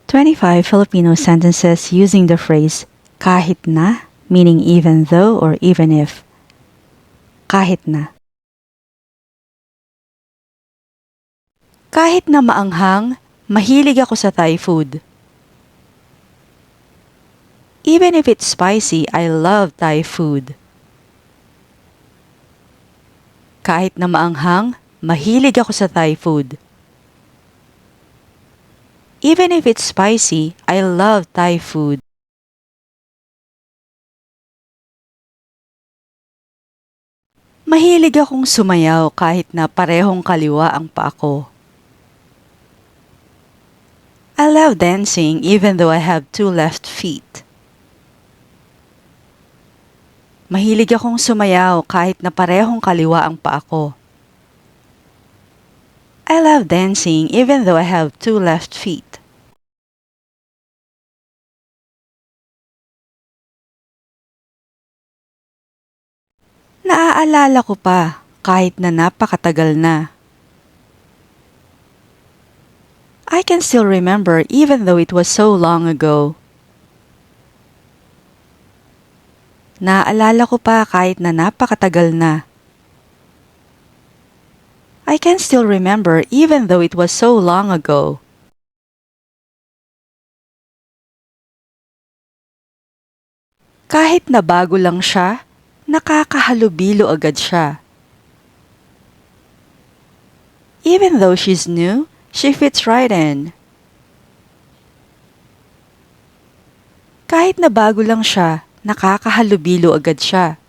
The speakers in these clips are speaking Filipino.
25 Filipino sentences using the phrase kahit na, meaning even though or even if. Kahit na. Kahit na maanghang, mahilig ako sa Thai food. Even if it's spicy, I love Thai food. Kahit na maanghang, mahilig ako sa Thai food. Even if it's spicy, I love Thai food. Mahilig akong sumayaw kahit na parehong kaliwa ang paa ko. I love dancing even though I have two left feet. Mahilig akong sumayaw kahit na parehong kaliwa ang paa ko. I love dancing even though I have two left feet. Naaalala ko pa kahit na napakatagal na. I can still remember even though it was so long ago. Naaalala ko pa kahit na napakatagal na. I can still remember even though it was so long ago. Kahit na bago lang siya, nakakahalubilo agad siya. Even though she's new, she fits right in. Kahit na bago lang siya, nakakahalubilo agad siya.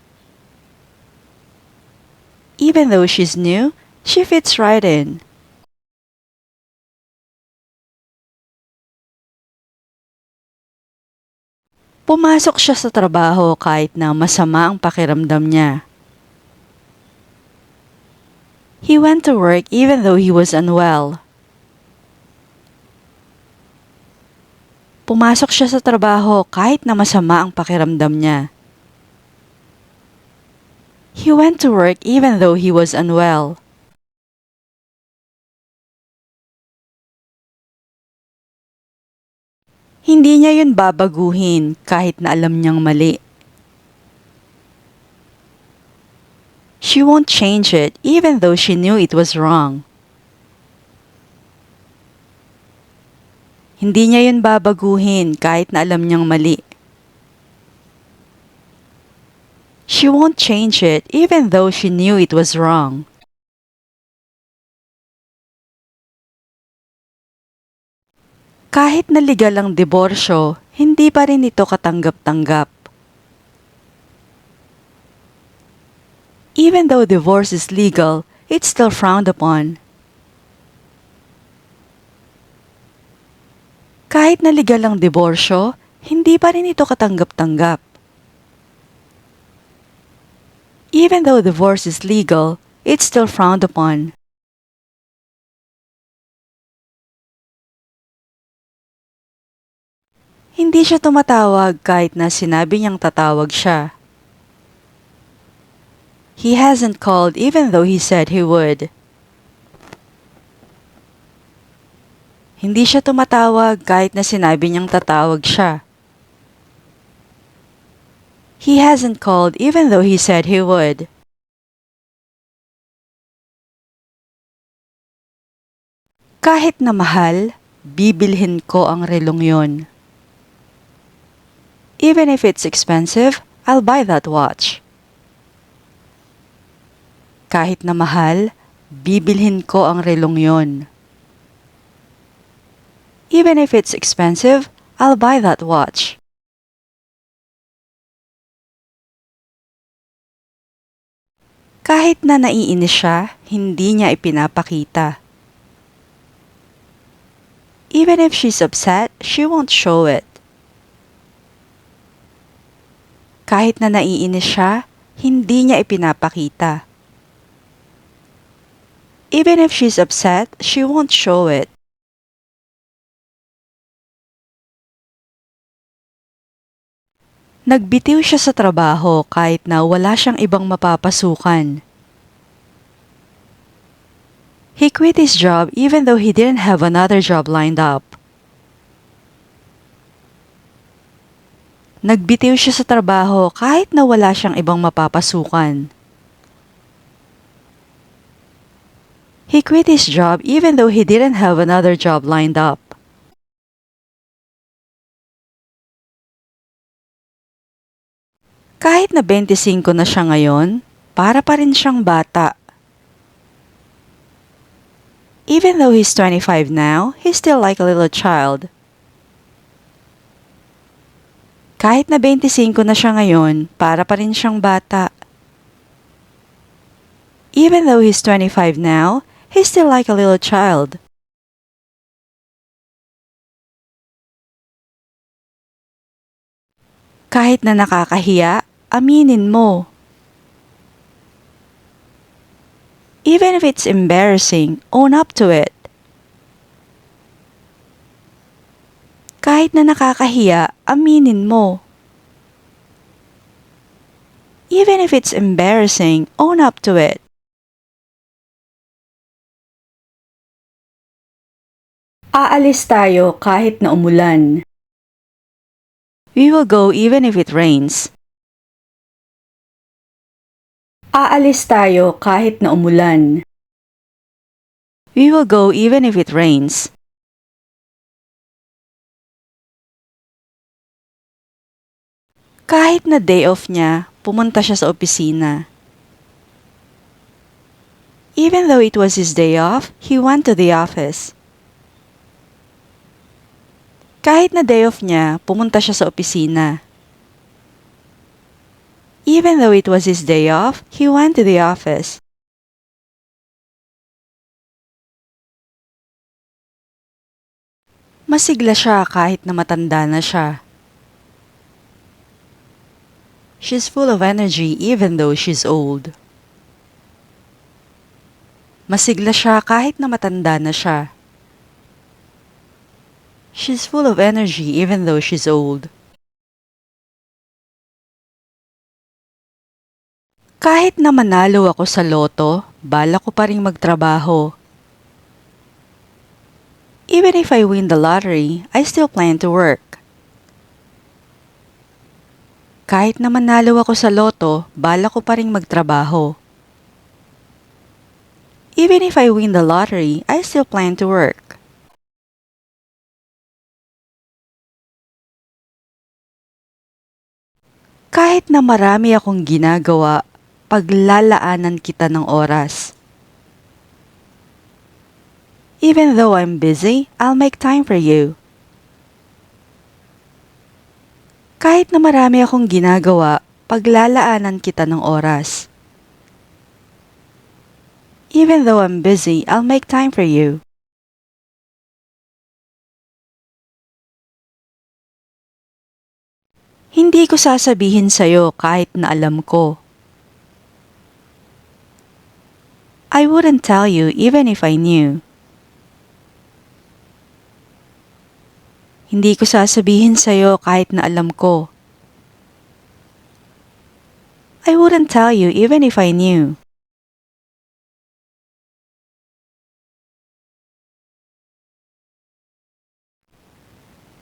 Even though she's new, she fits right in. Pumasok siya sa trabaho kahit na masama ang pakiramdam niya. He went to work even though he was unwell. Pumasok siya sa trabaho kahit na masama ang pakiramdam niya. He went to work even though he was unwell. Hindi niya yun babaguhin kahit na alam niyang mali. She won't change it even though she knew it was wrong. Hindi niya yun babaguhin kahit na alam niyang mali. She won't change it even though she knew it was wrong. Kahit na legal ang diborsyo, hindi pa rin ito katanggap-tanggap. Even though divorce is legal, it's still frowned upon. Kahit na legal ang diborsyo, hindi pa rin ito katanggap-tanggap. Even though divorce is legal, it's still frowned upon. Hindi siya tumatawag kahit na sinabi niyang tatawag siya. He hasn't called even though he said he would. Hindi siya tumatawag kahit na sinabi niyang tatawag siya. He hasn't called even though he said he would. Kahit na mahal, bibilhin ko ang relong yon. Even if it's expensive, I'll buy that watch. Kahit na mahal, bibilhin ko ang relong yon. Even if it's expensive, I'll buy that watch. Kahit na naiinis siya, hindi niya ipinapakita. Even if she's upset, she won't show it. Kahit na naiinis siya, hindi niya ipinapakita. Even if she's upset, she won't show it. Nagbitiw siya sa trabaho kahit na wala siyang ibang mapapasukan. He quit his job even though he didn't have another job lined up. Nagbitiw siya sa trabaho kahit na wala siyang ibang mapapasukan. He quit his job even though he didn't have another job lined up. Kahit na 25 na siya ngayon, para pa rin siyang bata. Even though he's 25 now, he's still like a little child. Kahit na 25 na siya ngayon, para pa rin siyang bata. Even though he's 25 now, he's still like a little child. Kahit na nakakahiya, aminin mo. Even if it's embarrassing, own up to it. Kahit na nakakahiya, aminin mo. Even if it's embarrassing, own up to it. Aalis tayo kahit na umulan. We will go even if it rains. Aalis tayo kahit na umulan. We will go even if it rains. Kahit na day off niya, pumunta siya sa opisina. Even though it was his day off, he went to the office. Kahit na day off niya, pumunta siya sa opisina. Even though it was his day off, he went to the office. Masigla siya kahit na matanda na siya. She's full of energy even though she's old. Masigla siya kahit na matanda na siya. She's full of energy even though she's old. Kahit na manalo ako sa loto, balak ko pa ring magtrabaho. Even if I win the lottery, I still plan to work. Kahit na manalo ako sa loto, balak ko pa ring magtrabaho. Even if I win the lottery, I still plan to work. Kahit na marami akong ginagawa, paglalaanan kita ng oras. Even though I'm busy, I'll make time for you. Kahit na marami akong ginagawa, paglalaanan kita ng oras. Even though I'm busy, I'll make time for you. Hindi ko sasabihin sa'yo kahit na alam ko. I wouldn't tell you even if I knew. Hindi ko sasabihin sa'yo kahit na alam ko. I wouldn't tell you even if I knew.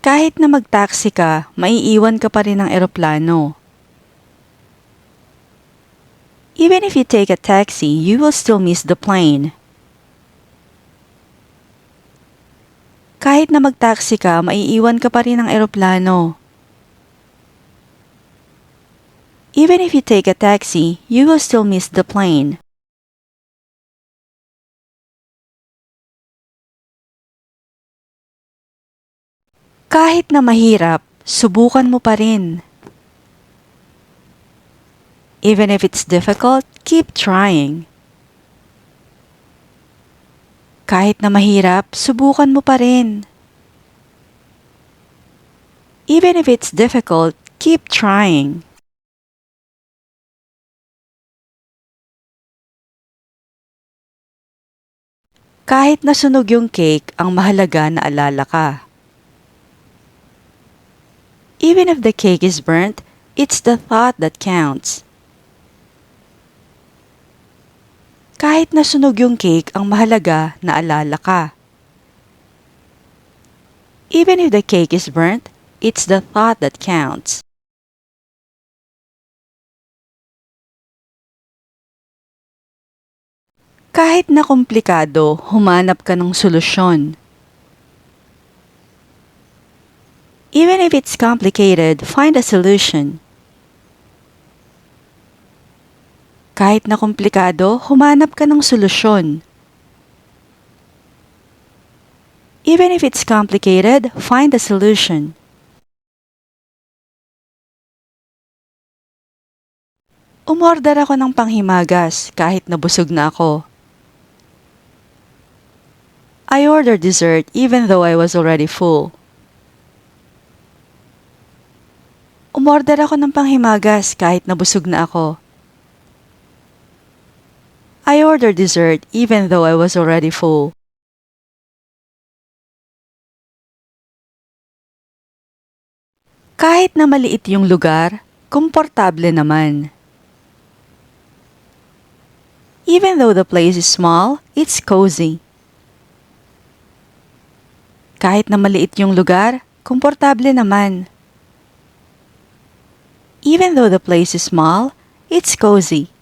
Kahit na mag-taxi ka, maiiwan ka pa rin ng eroplano. Even if you take a taxi, you will still miss the plane. Kahit na mag-taxi ka, maiiwan ka pa rin ng eroplano. Even if you take a taxi, you will still miss the plane. Kahit na mahirap, subukan mo pa rin. Even if it's difficult, keep trying. Kahit na mahirap, subukan mo pa rin. Even if it's difficult, keep trying. Kahit nasunog yung cake, ang mahalaga na alala ka. Even if the cake is burnt, it's the thought that counts. Kahit nasunog yung cake, ang mahalaga na alala ka. Even if the cake is burnt, it's the thought that counts. Kahit na komplikado, humanap ka ng solusyon. Even if it's complicated, find a solution. Kahit na komplikado, humanap ka ng solusyon. Even if it's complicated, find a solution. Umorder ako ng panghimagas kahit nabusog na ako. I ordered dessert even though I was already full. Umorder ako ng panghimagas kahit nabusog na ako. I ordered dessert even though I was already full. Kahit na maliit yung lugar, komportable naman. Even though the place is small, it's cozy. Kahit na maliit yung lugar, komportable naman. Even though the place is small, it's cozy.